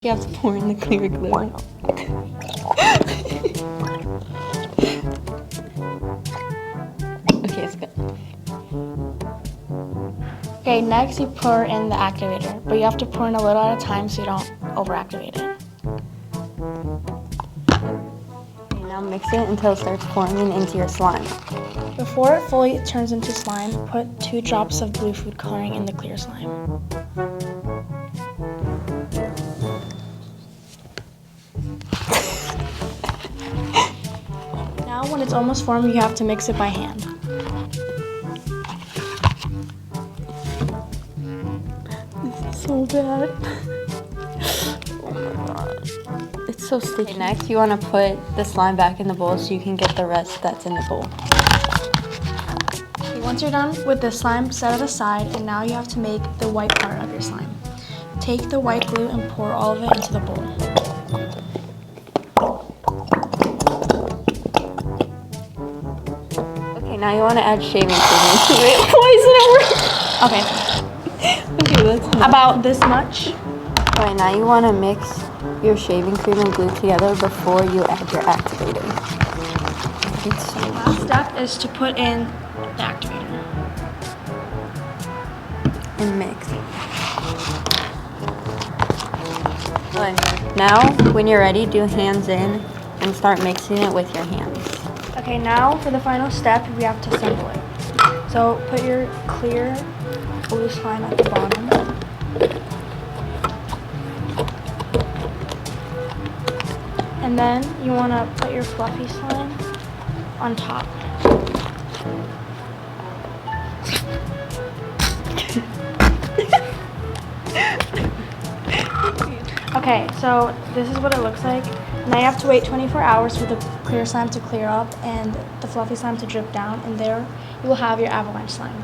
You have to pour in the clear glue. Okay, it's good. Okay, next you pour in the activator, but you have to pour in a little at a time so you don't overactivate it. Okay, now mix it until it starts forming into your slime. Before it fully turns into slime, put 2 drops of blue food coloring in the clear slime. Now when it's almost formed, you have to mix it by hand. This is so bad. Oh my god. It's so sticky. Okay, next you want to put the slime back in the bowl so you can get the rest that's in the bowl. Okay, once you're done with the slime, set it aside, and now you have to make the white part of your slime. Take the white glue and pour all of it into the bowl. Okay, now you want to add shaving cream to it. Why isn't it working? Okay, Okay, that's enough. about this much. Alright, now you want to mix your shaving cream and glue together before you add your activator. It's so Last step is to put in the activator. and mix. Okay, now when you're ready, do hands in and start mixing it with your hands. Okay, now for the final step, we have to assemble it. So put your clear blue slime at the bottom. And then you want to put your fluffy slime on top. Okay, so this is what it looks like. Now you have to wait 24 hours for the clear slime to clear up and the fluffy slime to drip down, and there you will have your avalanche slime.